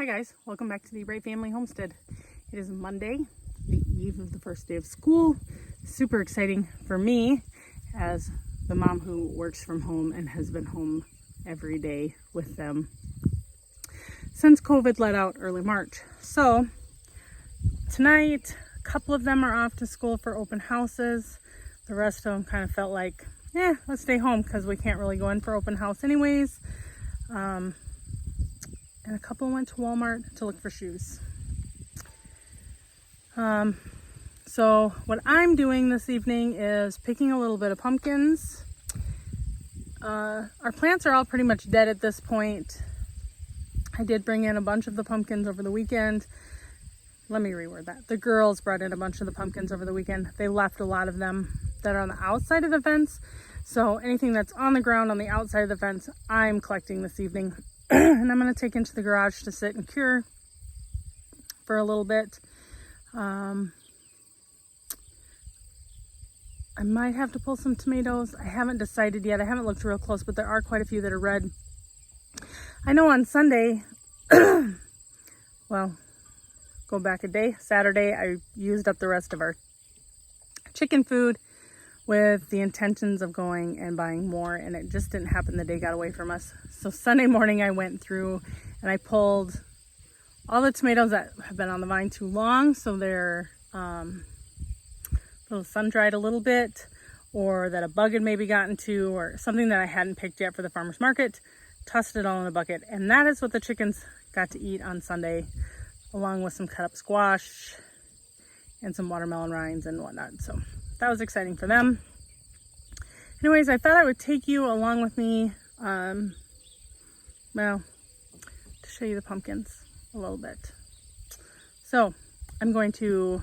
Hi guys, welcome back to the Bright Family Homestead. It is Monday, the eve of the first day of school. Super exciting for me as the mom who works from home and has been home every day with them since COVID let out early March. So tonight, a couple of them are off to school for open houses. The rest of them kind of felt like, let's stay home because we can't really go in for open house anyways. And a couple went to Walmart to look for shoes. So what I'm doing this evening is picking a little bit of pumpkins. Our plants are all pretty much dead at this point. I did bring in a bunch of the pumpkins over the weekend. Let me reword that. The girls brought in a bunch of the pumpkins over the weekend. They left a lot of them that are on the outside of the fence. So anything that's on the ground on the outside of the fence, I'm collecting this evening. And I'm going to take into the garage to sit and cure for a little bit. I might have to pull some tomatoes. I haven't decided yet. I haven't looked real close, but there are quite a few that are red. I know on Sunday, well, go back a day, Saturday, I used up the rest of our chicken food with the intentions of going and buying more, and it just didn't happen. The day got away from us. So Sunday morning I went through and I pulled all the tomatoes that have been on the vine too long, so they're little sun dried a little bit, or that a bug had maybe gotten to, or something that I hadn't picked yet for the farmer's market. Tossed it all in a bucket, and that is what the chickens got to eat on Sunday, along with some cut up squash and some watermelon rinds and whatnot. So that was exciting for them. Anyways, I thought I would take you along with me, to show you the pumpkins a little bit. So I'm going to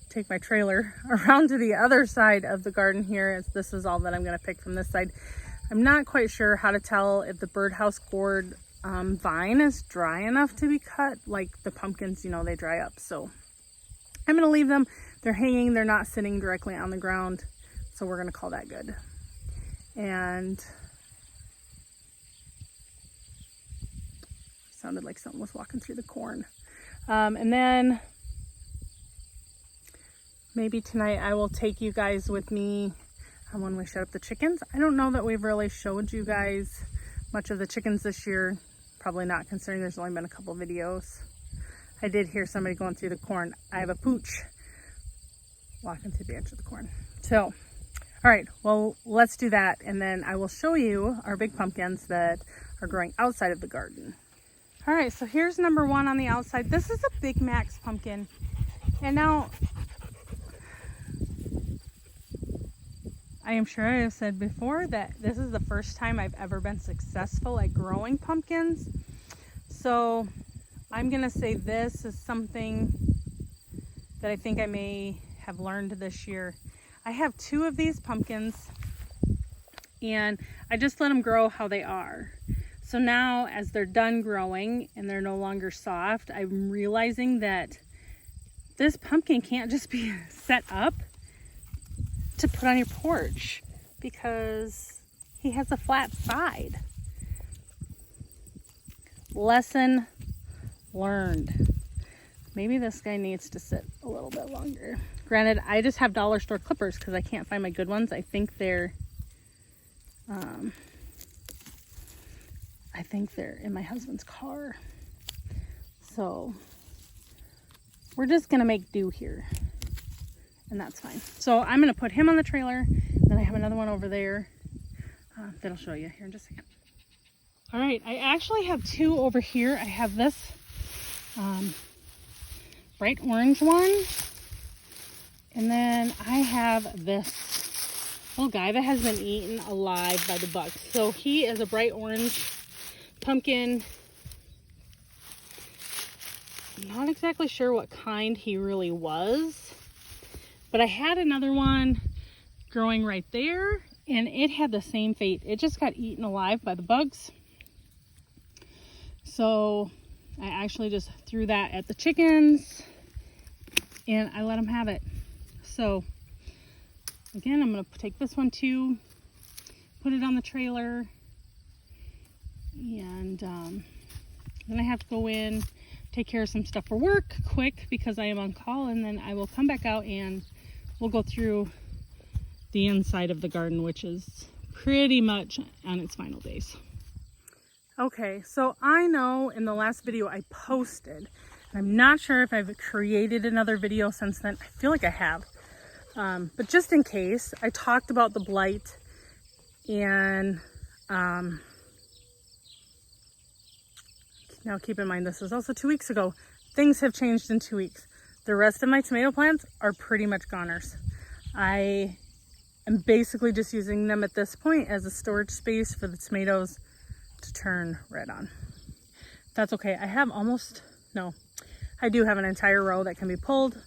take my trailer around to the other side of the garden here, as this is all that I'm going to pick from this side. I'm not quite sure how to tell if the birdhouse gourd vine is dry enough to be cut. Like the pumpkins, they dry up. So I'm going to leave them. They're hanging, they're not sitting directly on the ground. So we're going to call that good. And sounded like someone was walking through the corn. And then maybe tonight I will take you guys with me when we shut up the chickens. I don't know that we've really showed you guys much of the chickens this year. Probably not, considering there's only been a couple videos. I did hear somebody going through the corn. I have a pooch walking through the edge of the corn. So, all right, well, let's do that. And then I will show you our big pumpkins that are growing outside of the garden. All right, so here's number one on the outside. This is a Big Max pumpkin. And now, I am sure I have said before that this is the first time I've ever been successful at growing pumpkins. So I'm gonna say this is something that I think I may have learned this year. I have two of these pumpkins and I just let them grow how they are. So now as they're done growing and they're no longer soft, I'm realizing that this pumpkin can't just be set up to put on your porch because he has a flat side. Lesson learned. Maybe this guy needs to sit a little bit longer. Granted, I just have dollar store clippers because I can't find my good ones. I think they're in my husband's car. So we're just gonna make do here. And that's fine. So I'm going to put him on the trailer. Then I have another one over there that I'll show you here in just a second. All right, I actually have two over here. I have this bright orange one. And then I have this little guy that has been eaten alive by the bugs. So he is a bright orange pumpkin. I'm not exactly sure what kind he really was. But I had another one growing right there, and it had the same fate. It just got eaten alive by the bugs. So I actually just threw that at the chickens, and I let them have it. So again, I'm going to take this one too, put it on the trailer, and Then I have to go in, take care of some stuff for work quick because I am on call, and then I will come back out and we'll go through the inside of the garden, which is pretty much on its final days. Okay, so I know in the last video I posted, and I'm not sure if I've created another video since then. I feel like I have. But just in case, I talked about the blight, and now keep in mind this was also 2 weeks ago. Things have changed in 2 weeks. The rest of my tomato plants are pretty much goners. I am basically just using them at this point as a storage space for the tomatoes to turn red on. That's okay. I do have an entire row that can be pulled,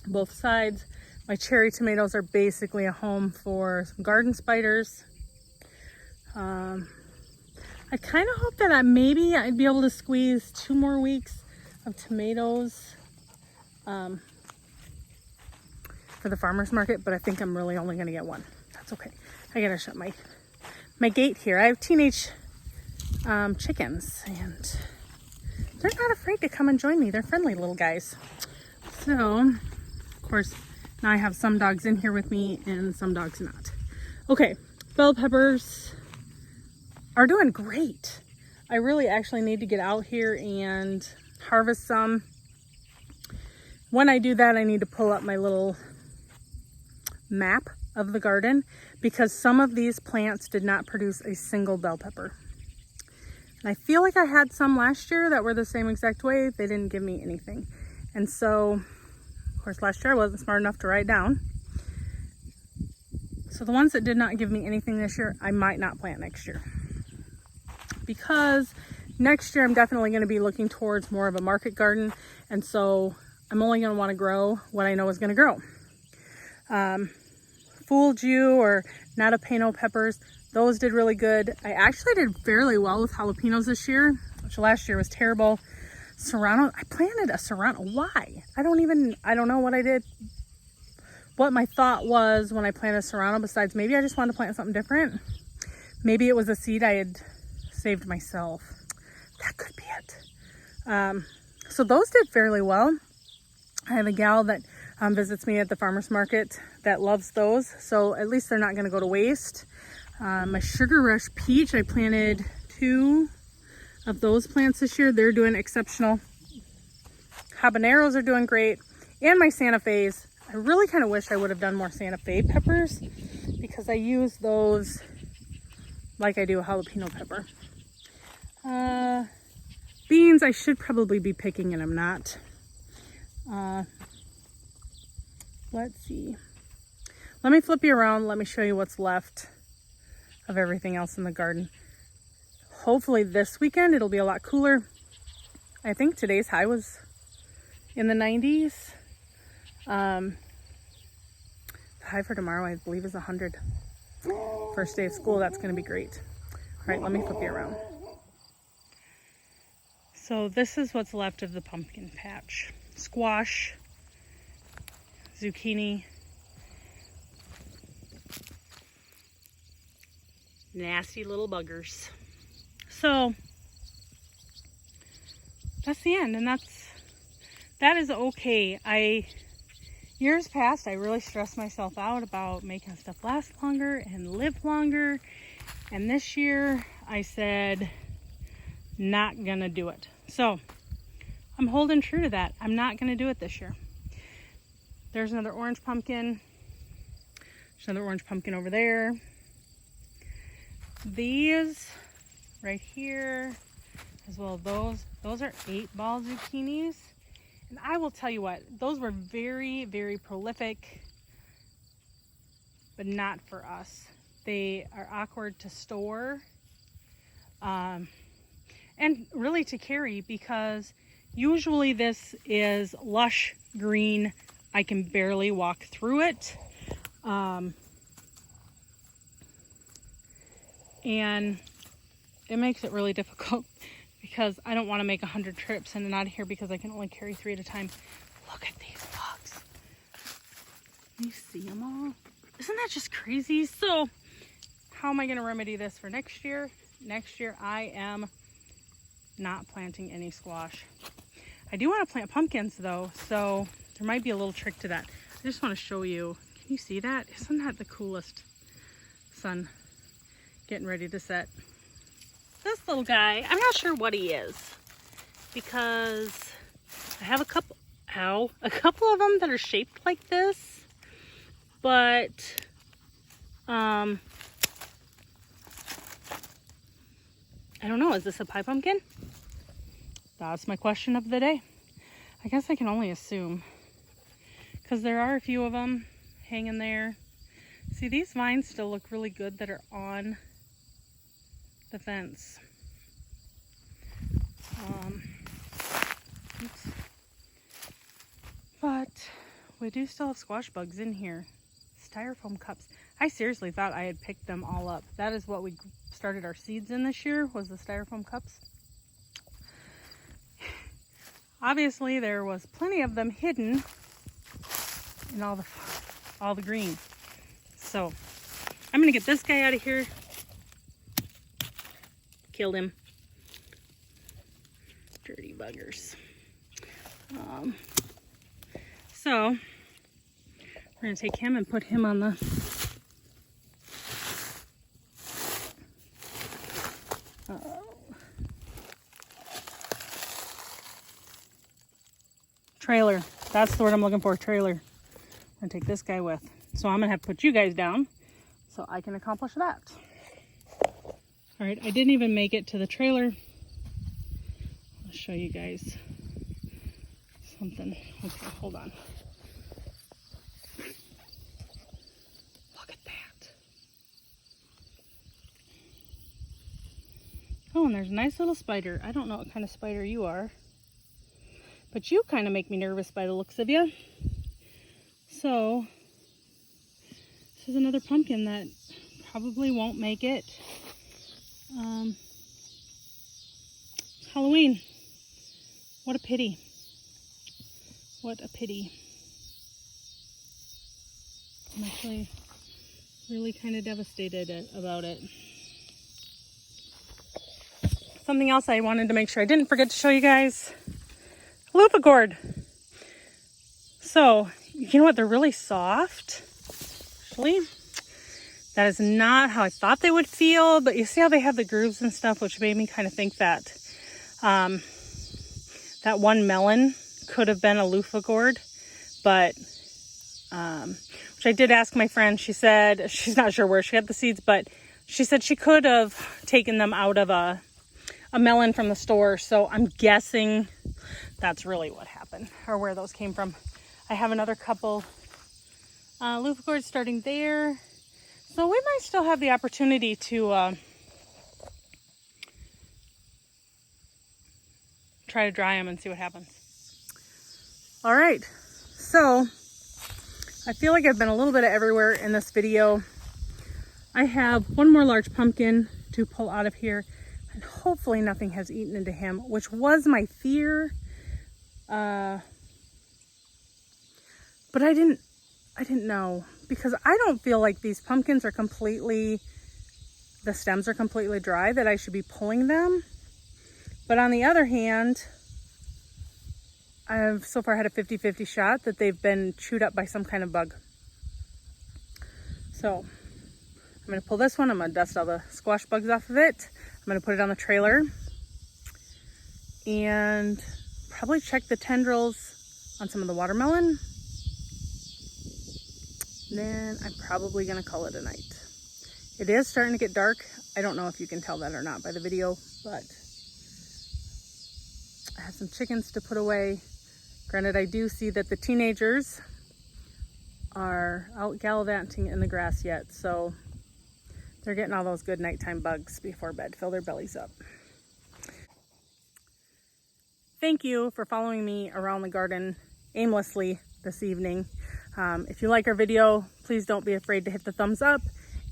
both sides. My cherry tomatoes are basically a home for some garden spiders. I kind of hope that I'd be able to squeeze 2 more weeks of tomatoes for the farmer's market, but I think I'm really only going to get 1. That's okay. I gotta shut my gate here. I have teenage chickens, and they're not afraid to come and join me. They're friendly little guys. So, of course, now I have some dogs in here with me and some dogs not. Okay, bell peppers are doing great. I really actually need to get out here and harvest some. When I do that, I need to pull up my little map of the garden because some of these plants did not produce a single bell pepper. And I feel like I had some last year that were the same exact way. They didn't give me anything. And so, of course, last year I wasn't smart enough to write down. So the ones that did not give me anything this year, I might not plant next year. Because next year I'm definitely going to be looking towards more of a market garden. And so I'm only going to want to grow what I know is going to grow. Fooled you or Notapeno peppers, those did really good. I actually did fairly well with jalapenos this year, which last year was terrible. Serrano, I planted a Serrano. Why? I don't know what I did. What my thought was when I planted Serrano, besides maybe I just wanted to plant something different. Maybe it was a seed I had saved myself. That could be it. So those did fairly well. I have a gal that visits me at the farmer's market that loves those, so at least they're not going to go to waste. My Sugar Rush peach, I planted 2 of those plants this year. They're doing exceptional. Habaneros are doing great, and my Santa Fe's. I really kind of wish I would have done more Santa Fe peppers because I use those like I do a jalapeno pepper. Beans I should probably be picking, and I'm not. Let's see. Let me flip you around. Let me show you what's left of everything else in the garden. Hopefully this weekend it'll be a lot cooler. I think today's high was in the 90s. The high for tomorrow I believe is 100. First day of school, that's going to be great. All right, let me flip you around. So this is what's left of the pumpkin patch. Squash, zucchini, nasty little buggers. So that's the end, and that is okay. Years past, I really stressed myself out about making stuff last longer and live longer, and this year I said not gonna do it. So I'm holding true to that. I'm not gonna do it this year. There's another orange pumpkin. There's another orange pumpkin over there. These right here, as well as those are 8-ball zucchinis. And I will tell you what, those were very, very prolific, but not for us. They are awkward to store, and really to carry, because usually this is lush green. I can barely walk through it. And it makes it really difficult because I don't want to make 100 trips in and out of here because I can only carry 3 at a time. Look at these bugs. You see them all? Isn't that just crazy? So how am I going to remedy this for next year? Next year I am not planting any squash. I do want to plant pumpkins though, so there might be a little trick to that. I just want to show you. Can you see that? Isn't that the coolest? Sun getting ready to set. This little guy, I'm not sure what he is because I have a couple of them that are shaped like this, but I don't know. Is this a pie pumpkin? That's my question of the day. I guess I can only assume because there are a few of them hanging there. See, these vines still look really good that are on the fence. Oops. But we do still have squash bugs in here. Styrofoam cups. I seriously thought I had picked them all up. That is what we started our seeds in this year, was the styrofoam cups. Obviously there was plenty of them hidden in all the green. So I'm gonna get this guy out of here. Killed him. Dirty buggers. So we're gonna take him and put him on the trailer. That's the word I'm looking for, trailer. I'm gonna take this guy with. So I'm gonna have to put you guys down so I can accomplish that. All right, I didn't even make it to the trailer. I'll show you guys something. Okay, hold on. Look at that. Oh, and there's a nice little spider. I don't know what kind of spider you are, but you kind of make me nervous by the looks of you. So this is another pumpkin that probably won't make it. Halloween. What a pity. What a pity. I'm actually really kind of devastated about it. Something else I wanted to make sure I didn't forget to show you guys. Loofah gourd. So, you know what? They're really soft. Actually, that is not how I thought they would feel, but you see how they have the grooves and stuff, which made me kind of think that that one melon could have been a loofah gourd, but which I did ask my friend. She said she's not sure where she got the seeds, but she said she could have taken them out of a melon from the store. So I'm guessing that's really what happened, or where those came from. I have another couple loofah gourds starting there. So we might still have the opportunity to try to dry them and see what happens. All right, so I feel like I've been a little bit everywhere in this video. I have one more large pumpkin to pull out of here, and hopefully nothing has eaten into him, which was my fear. But I didn't know, because I don't feel like these pumpkins are completely, the stems are completely dry, that I should be pulling them. But on the other hand, I've so far had a 50-50 shot that they've been chewed up by some kind of bug. So I'm going to pull this one. I'm going to dust all the squash bugs off of it. I'm going to put it on the trailer and probably check the tendrils on some of the watermelon. Then I'm probably going to call it a night. It is starting to get dark. I don't know if you can tell that or not by the video, but I have some chickens to put away. Granted, I do see that the teenagers are out gallivanting in the grass yet, so they're getting all those good nighttime bugs before bed, fill their bellies up. Thank you for following me around the garden aimlessly this evening. If you like our video, please don't be afraid to hit the thumbs up.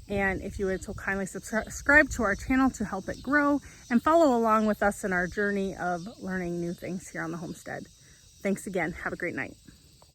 And if you would so kindly subscribe to our channel to help it grow and follow along with us in our journey of learning new things here on the homestead. Thanks again. Have a great night.